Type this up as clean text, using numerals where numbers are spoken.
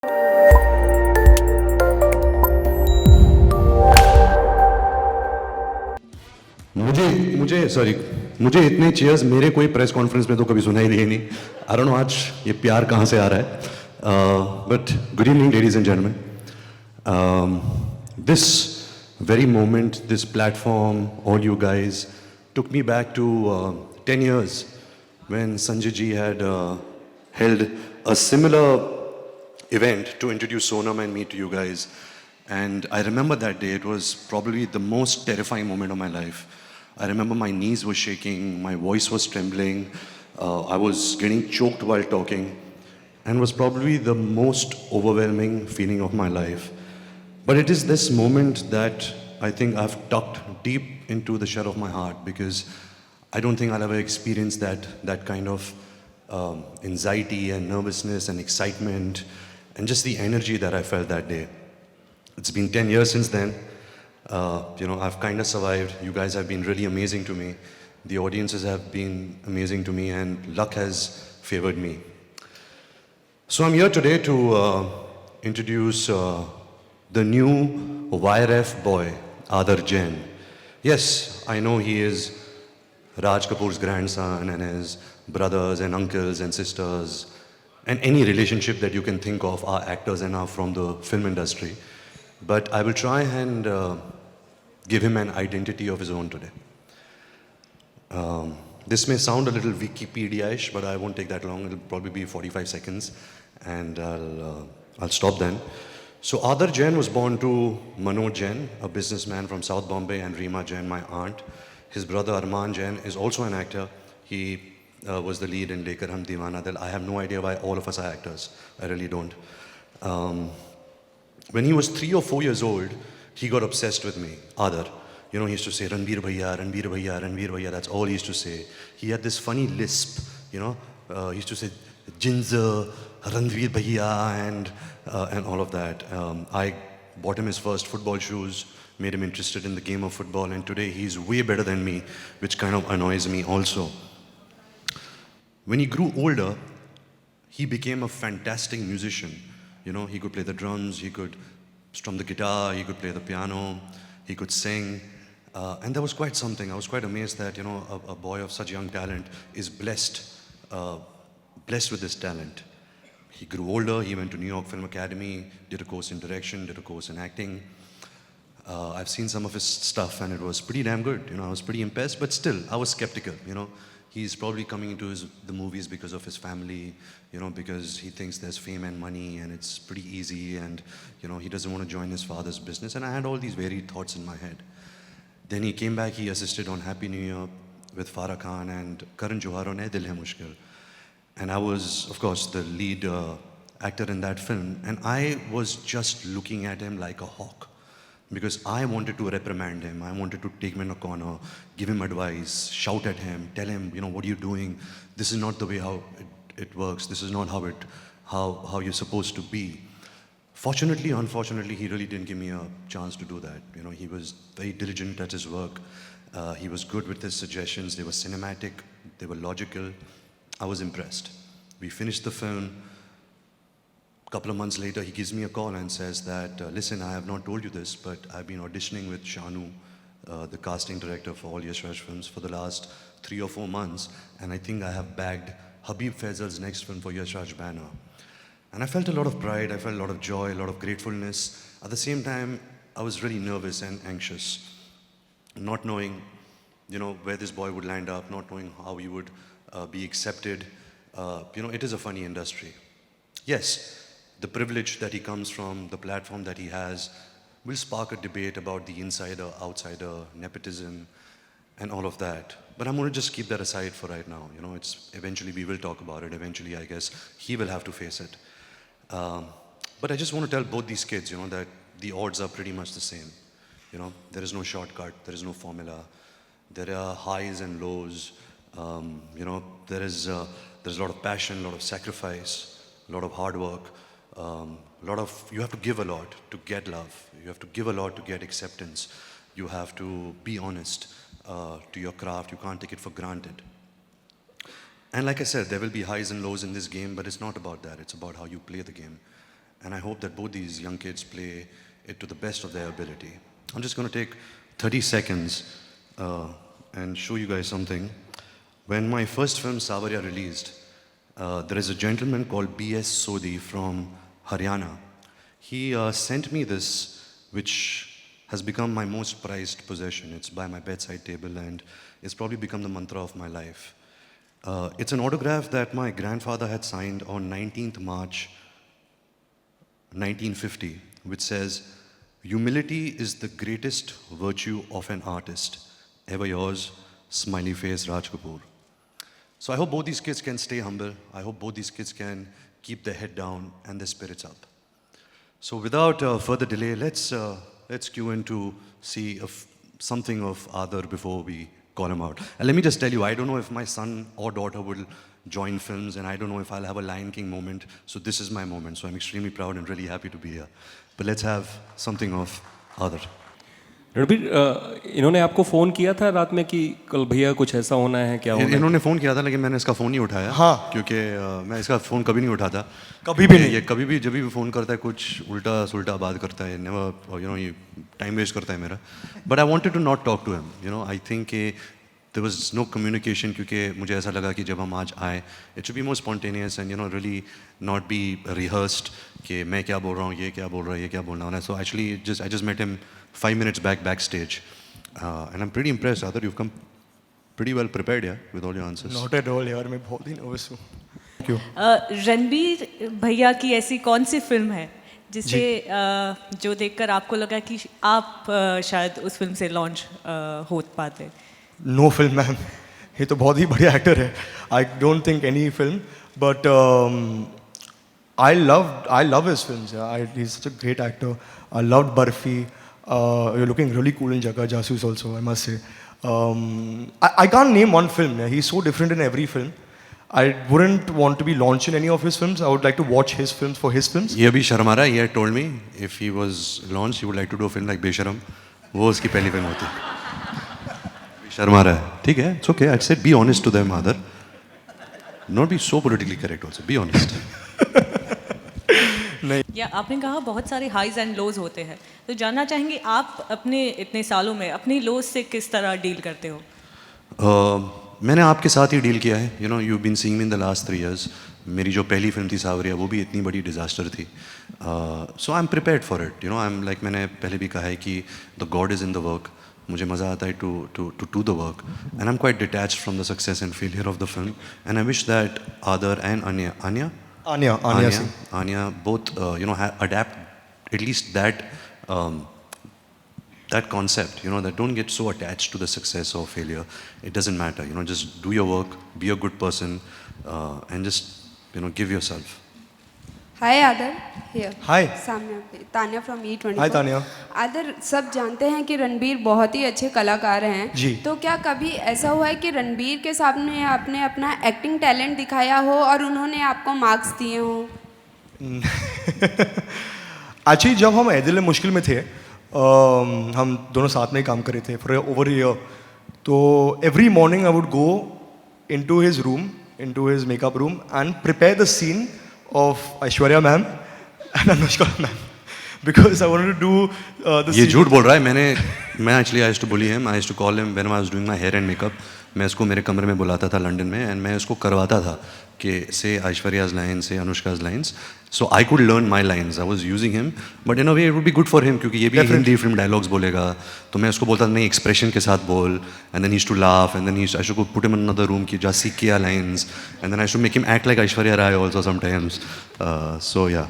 मुझे इतने चीयर्स मेरे कोई प्रेस कॉन्फ्रेंस में तो कभी सुनाई दिए नहीं. आई डोंट नो आज ये प्यार कहाँ से आ रहा है. But good evening ladies and gentleman. This very moment, this platform, all you guys took me back to 10 years when Sanjay ji had held a similar event to introduce Sonam and me to you guys. And I remember that day. It was probably the most terrifying moment of my life. I remember my knees were shaking, my voice was trembling, I was getting choked while talking, and was probably the most overwhelming feeling of my life. But it is this moment that I think I've tucked deep into the shell of my heart, because I don't think I'll ever experience that kind of anxiety and nervousness and excitement and just the energy that I felt that day. It's been 10 years since then. I've kind of survived. You guys have been really amazing to me. The audiences have been amazing to me, and luck has favored me. So I'm here today to introduce the new YRF boy, Aadar Jain. Yes, I know he is Raj Kapoor's grandson, and his brothers and uncles and sisters and any relationship that you can think of are actors and are from the film industry. But I will try and give him an identity of his own today. This may sound a little Wikipedia-ish, but I won't take that long. It'll probably be 45 seconds, and I'll stop then. So Aadar Jain was born to Manoj Jain, a businessman from South Bombay, and Reema Jain, my aunt. His brother Arman Jain is also an actor. He was the lead in Lekar Hum Deewana Dil. I have no idea why all of us are actors. I really don't. When he was 3 or 4 years old, he got obsessed with me, Aadar. He used to say, Ranbir Bhaiya, Ranbir Bhaiya, Ranbir Bhaiya. That's all he used to say. He had this funny lisp, he used to say, Jinza, Ranbir Bhaiya, and all of that. I bought him his first football shoes, made him interested in the game of football, and today he's way better than me, which kind of annoys me also. When he grew older, he became a fantastic musician. He could play the drums, he could strum the guitar, he could play the piano, he could sing. And that was quite something. I was quite amazed that, a boy of such young talent is blessed with this talent. He grew older, he went to New York Film Academy, did a course in direction, did a course in acting. I've seen some of his stuff and it was pretty damn good. I was pretty impressed, but still, I was skeptical, He's probably coming into the movies because of his family, because he thinks there's fame and money and it's pretty easy, and, he doesn't want to join his father's business. And I had all these varied thoughts in my head. Then he came back, he assisted on Happy New Year with Farah Khan and Karan Johar on Dil Hai Mushkil. And I was, of course, the lead actor in that film. And I was just looking at him like a hawk, because I wanted to reprimand him. I wanted to take him in a corner, give him advice, shout at him, tell him, what are you doing? This is not the way how it works. This is not how you're supposed to be. Fortunately, unfortunately, he really didn't give me a chance to do that. He was very diligent at his work. He was good with his suggestions. They were cinematic. They were logical. I was impressed. We finished the film. Couple of months later, he gives me a call and says that, listen, I have not told you this, but I've been auditioning with Shanu, the casting director for all Yash Raj films, for the last 3 or 4 months, and I think I have bagged Habib Faisal's next film for Yash Raj banner. And I felt a lot of pride, I felt a lot of joy, a lot of gratefulness. At the same time, I was really nervous and anxious, not knowing, where this boy would land up, not knowing how he would be accepted. It is a funny industry. Yes, the privilege that he comes from, the platform that he has, will spark a debate about the insider, outsider, nepotism, and all of that. But I'm going to just keep that aside for right now. Eventually we will talk about it. Eventually, I guess, he will have to face it. But I just want to tell both these kids, that the odds are pretty much the same. There is no shortcut, there is no formula. There are highs and lows. There's a lot of passion, a lot of sacrifice, a lot of hard work. You have to give a lot to get love. You have to give a lot to get acceptance. You have to be honest to your craft. You can't take it for granted. And like I said, there will be highs and lows in this game, but it's not about that. It's about how you play the game. and I hope that both these young kids play it to the best of their ability. I'm just going to take 30 seconds and show you guys something. When my first film Savarya released, there is a gentleman called B.S. Sodhi from Haryana. He sent me this, which has become my most prized possession. It's by my bedside table and it's probably become the mantra of my life. It's an autograph that my grandfather had signed on 19th March 1950, which says, "Humility is the greatest virtue of an artist. Ever yours, smiley face Raj Kapoor." So I hope both these kids can stay humble. I hope both these kids can keep their head down and their spirits up. So without further delay, let's cue in to see something of Aadar before we call him out. And let me just tell you, I don't know if my son or daughter will join films, and I don't know if I'll have a Lion King moment. So this is my moment. So I'm extremely proud and really happy to be here. But let's have something of Aadar. Ranbir, इन्होंने आपको phone किया था रात में कि कल भैया कुछ ऐसा होना है, क्या होना है? इन्होंने फ़ोन किया था, लेकिन मैंने इसका फ़ोन नहीं उठाया। हाँ, क्योंकि मैं इसका फ़ोन कभी नहीं उठाता, कभी भी नहीं। ये कभी भी जब भी फ़ोन करता है कुछ उल्टा सुल्टा बात करता है, नेवर, ये टाइम वेस्ट करता है मेरा। But I wanted to not talk to him, I think there was no communication, क्योंकि मुझे ऐसा लगा कि जब हम आज आए, it should be more spontaneous and really not be rehearsed कि मैं क्या बोल रहा हूँ, ये क्या बोल रहा है, ये क्या बोलना है. So actually I just met him 5 minutes backstage, and I'm pretty impressed. Aadar, you've come pretty well prepared, yeah, with all your answers. Not at all यार, मैं बहुत ही nervous हूँ. क्यों? रणबीर भैया की ऐसी कौन सी फिल्म है जिसे जो देखकर आपको लगा कि आप शायद उस फिल्म से लॉन्च हो पाते? No film, ma'am. ये तो बहुत ही बढ़िया एक्टर है. I don't think any film, but I love his films. Yeah. He's such a great actor. I loved Barfi. You're looking really cool in Jagga Jasoos also, I must say. I can't name one film. Yeah. He's so different in every film. I wouldn't want to be launched in any of his films. I would like to watch his films for his films. ये अभी शर्मा रहा है. He had told me if he was launched, he would like to do a film like बेशरम. वो उसकी पहली film होती. शर्मा रहा है. ठीक है. It's okay. I said be honest to them, Aadar. Not be so politically correct also. Be honest. नहीं. या आपने कहा बहुत सारे हाईज एंड लोज होते हैं, तो जानना चाहेंगे आप अपने इतने सालों में अपनी लोज से किस तरह डील करते हो? मैंने आपके साथ ही डील किया है. You been seeing me in the last 3 years. मेरी जो पहली फिल्म थी सावरिया, वो भी इतनी बड़ी डिज़ास्टर थी. So I am prepared for it. I am like, मैंने पहले भी कहा है कि the god is in the work. मुझे मज़ा आता है to do the work, and I am quite detached from the success and failure of the film, and I wish that other and Anya both adapt at least that concept, that don't get so attached to the success or failure. It doesn't matter, just do your work, be a good person, and just give yourself. Hi Aadar, here. Hi. सामने पे Tanya from E24. Hi Tanya. आदर, सब जानते हैं कि रणबीर बहुत ही अच्छे कलाकार हैं. जी. तो क्या कभी ऐसा हुआ है कि रणबीर के सामने आपने अपना एक्टिंग टैलेंट दिखाया हो और उन्होंने आपको मार्क्स दिए हो? एक्चुअली जब हम ऐ दिल मुश्किल में थे, हम दोनों साथ में ही काम कर रहे थे फॉर ओवर अ ईयर. तो every morning I would go into his room, into his makeup room and prepare the scene of Aishwarya ma'am and Anushka ma'am, because I wanted to do the ये झूठ बोल रहा है. मैं actually I used to bully him. I used to call him when I was doing my hair and makeup. मैं इसको मेरे कमरे में बुलाता था लंदन में, and मैं इसको करवाता था कि say Aishwarya's lines, say Anushka's lines. So I could learn my lines. I was using him, but in a way it would be good for him, क्योंकि ये भी हिंदी फिल्म डायलॉग्स बोलेगा. तो मैं उसको बोलता था नहीं, एक्सप्रेशन के साथ बोल, and then he used to laugh, and then I used to put him in another room कि जा सीख किया lines, and then I used to make him act like Aishwarya Rai also sometimes. So yeah.